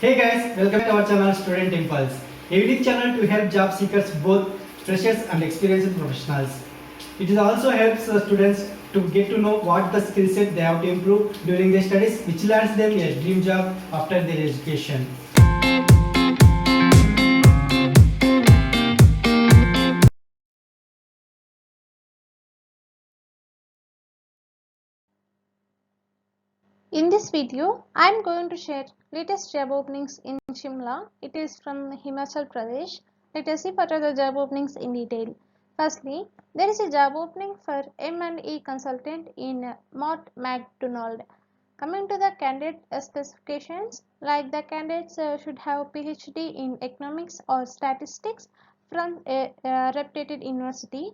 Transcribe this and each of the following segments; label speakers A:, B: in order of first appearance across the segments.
A: Hey guys, welcome to our channel Student Impulse, a unique channel to help job seekers, both freshers and experienced professionals. It also helps students to get to know what the skill set they have to improve during their studies, which lands them a dream job after their education.
B: In this video, I am going to share latest job openings in Shimla. It is from Himachal Pradesh. Let us see what are the job openings in detail. Firstly, there is a job opening for M&E consultant in Mott MacDonald. Coming to the candidate specifications, like the candidates should have PhD in economics or statistics from a reputed university,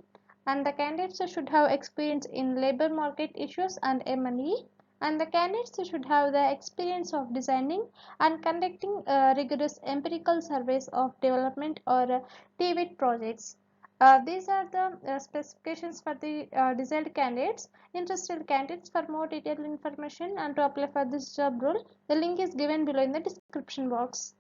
B: and the candidates should have experience in labor market issues and M&E, and the candidates should have the experience of designing and conducting rigorous empirical surveys of development or TVET projects. These are the specifications for the desired candidates. Interested candidates, for more detailed information and to apply for this job role, the link is given below in the description box.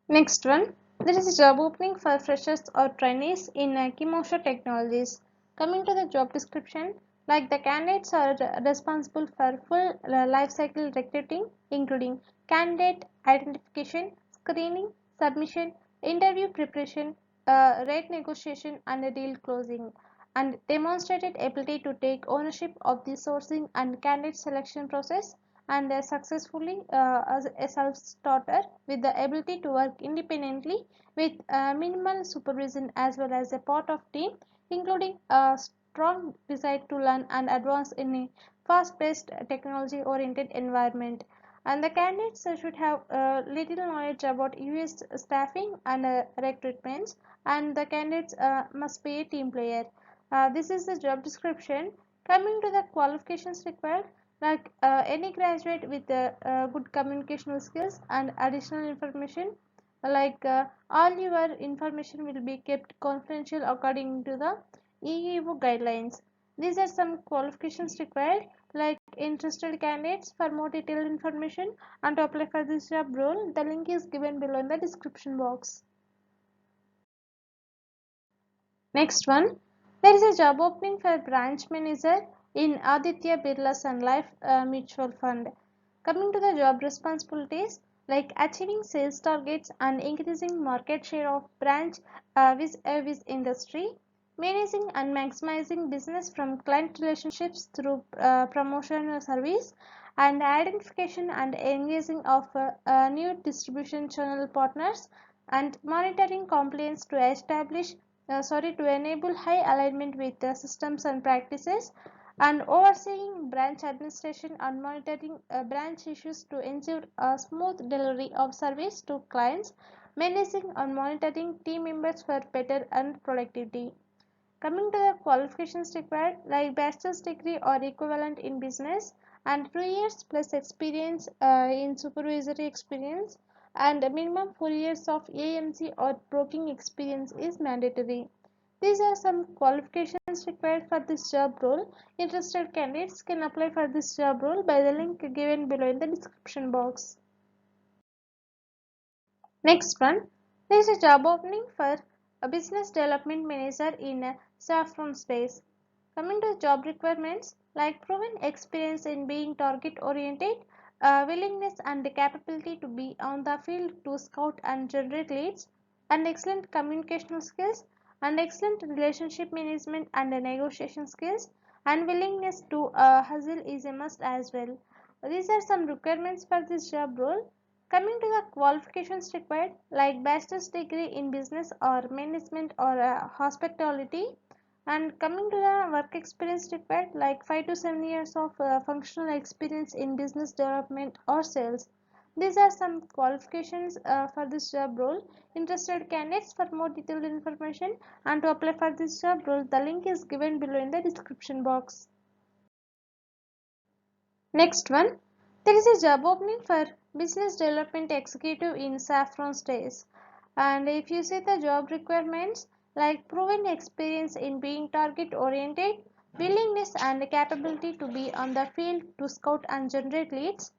B: Next one, there is a job opening for freshers or trainees in Kimosha Technologies. Coming to the job description, like the candidates are responsible for full life cycle recruiting, including candidate identification, screening, submission, interview preparation, rate negotiation, and deal closing, and demonstrated ability to take ownership of the sourcing and candidate selection process, and successfully as a self-starter with the ability to work independently with minimal supervision as well as a part of team, including a strong desire to learn and advance in a fast-paced technology-oriented environment. And the candidates should have little knowledge about US staffing and recruitments, and the candidates must be a team player. This is the job description. Coming to the qualifications required, like any graduate with good communicational skills and additional information, like all your information will be kept confidential according to the EEO guidelines. These are some qualifications required. Like interested candidates, for more detailed information and to apply for this job role, the link is given below in the description box. Next one, there is a job opening for branch manager in Aditya Birla Sun Life Mutual Fund. Coming to the job responsibilities, like achieving sales targets and increasing market share of branch vis-a-vis industry, managing and maximizing business from client relationships through promotion service, and identification and engaging of new distribution channel partners, and monitoring compliance to establish to enable high alignment with the systems and practices, and overseeing branch administration and monitoring branch issues to ensure a smooth delivery of service to clients, managing and monitoring team members for better and productivity. Coming to the qualifications required, like bachelor's degree or equivalent in business and 2 years plus experience in supervisory experience, and a minimum 4 years of AMC or broking experience is mandatory. These are some qualifications required for this job role. Interested candidates can apply for this job role by the link given below in the description box. Next one, there is a job opening for a business development manager in Saffron Space. Coming to job requirements, like proven experience in being target oriented, willingness and capability to be on the field to scout and generate leads, and excellent communicational skills, and excellent relationship management and negotiation skills, and willingness to hustle is a must as well. These are some requirements for this job role. Coming to the qualifications required, like bachelor's degree in business or management or hospitality, and coming to the work experience required, like 5 to 7 years of functional experience in business development or sales. These are some qualifications for this job role. Interested candidates, for more detailed information and to apply for this job role, the link is given below in the description box. Next one, there is a job opening for business development executive in Saffron Stays. And if you see the job requirements, like proven experience in being target oriented, willingness and capability to be on the field to scout and generate leads,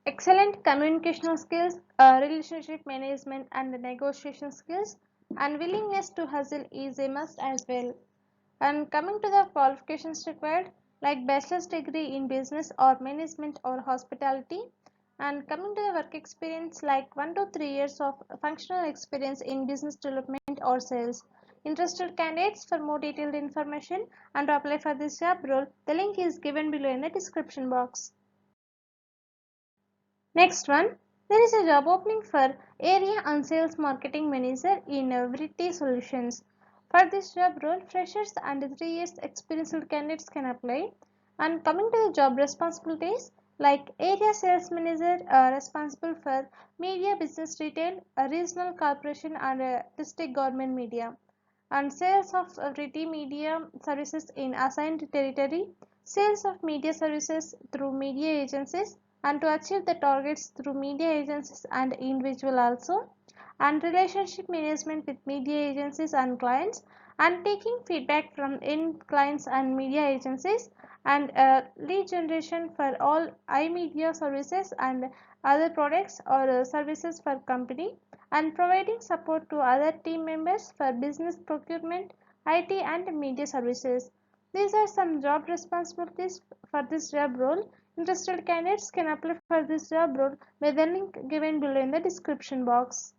B: excellent communicational skills, relationship management and negotiation skills, and willingness to hustle is a must as well. And coming to the qualifications required, like bachelor's degree in business or management or hospitality. And coming to the work experience, like 1 to 3 years of functional experience in business development or sales. Interested candidates, for more detailed information and to apply for this job role, the link is given below in the description box. Next one, there is a job opening for Area and Sales Marketing Manager in Vritti Solutions. For this job role, freshers and 3 years experienced candidates can apply. And coming to the job responsibilities, like Area Sales Manager responsible for media, business, retail, regional corporation and district government media. And sales of Vritti Media Services in assigned territory, sales of media services through media agencies, and to achieve the targets through media agencies and individual also, and relationship management with media agencies and clients, and taking feedback from end clients and media agencies, and lead generation for all iMedia services and other products or services for company, and providing support to other team members for business procurement, IT and media services. These are some job responsibilities for this job role. Interested candidates can apply for this job role by the link given below in the description box.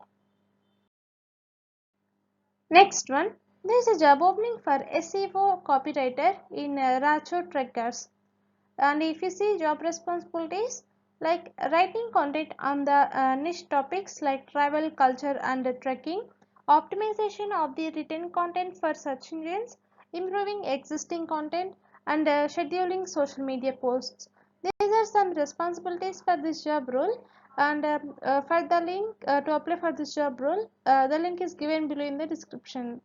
B: Next one, there is a job opening for SEO copywriter in Racho Trekkers. And if you see job responsibilities, like writing content on the niche topics like travel, culture and trekking, optimization of the written content for search engines, improving existing content, and scheduling social media posts. These are some responsibilities for this job role. And for the link to apply for this job role, the link is given below in the description.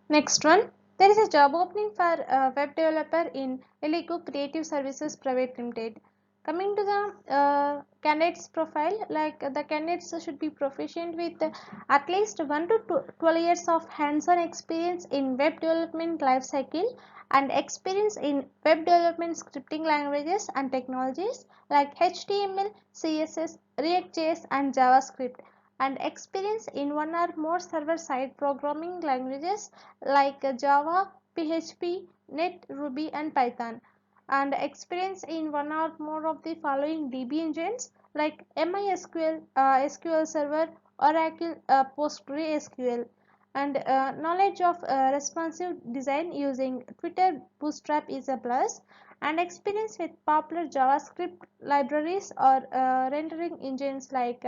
B: Next one, there is a job opening for a web developer in Elico Creative Services Private Limited. Coming to the candidate's profile, like the candidates should be proficient with at least 1 to 12 years of hands-on experience in web development lifecycle and experience in web development scripting languages and technologies like HTML, CSS, React.js and JavaScript, and experience in one or more server-side programming languages like Java, PHP, Net, Ruby and Python, and experience in one or more of the following DB engines like MySQL, SQL Server, Oracle, PostgreSQL, and knowledge of responsive design using Twitter Bootstrap is a plus, and experience with popular JavaScript libraries or rendering engines like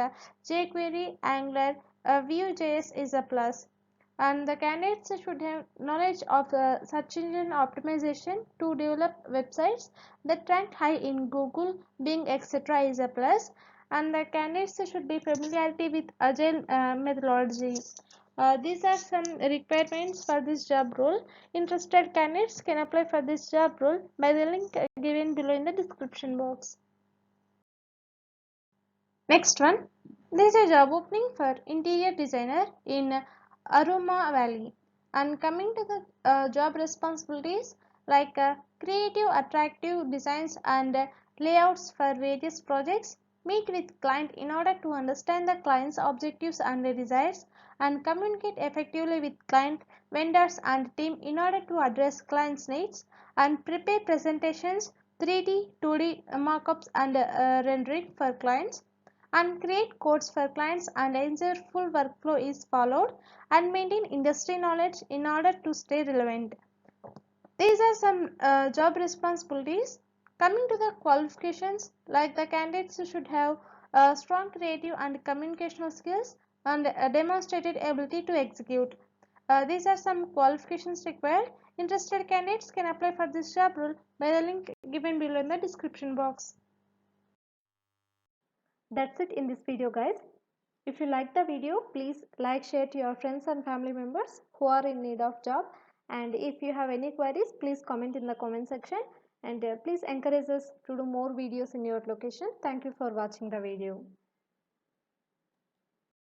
B: jQuery, Angular, Vue.js is a plus. And the candidates should have knowledge of search engine optimization to develop websites that rank high in Google, Bing, etc. is a plus. And the candidates should be familiarity with agile methodology. These are some requirements for this job role. Interested candidates can apply for this job role by the link given below in the description box. Next one, there is a job opening for interior designer in Aroma Valley. And coming to the job responsibilities, like creative, attractive designs and layouts for various projects, meet with client in order to understand the client's objectives and desires, and communicate effectively with client, vendors and team in order to address clients' needs, and prepare presentations, 3D, 2D markups and rendering for clients, and create codes for clients and ensure full workflow is followed, and maintain industry knowledge in order to stay relevant. These are some job responsibilities. Coming to the qualifications, like the candidates should have strong creative and communicational skills and a demonstrated ability to execute. These are some qualifications required. Interested candidates can apply for this job role by the link given below in the description box. That's it in this video, guys. If you like the video, please like, share to your friends and family members who are in need of job. And if you have any queries, please comment in the comment section. And please encourage us to do more videos in your location. Thank you for watching the video.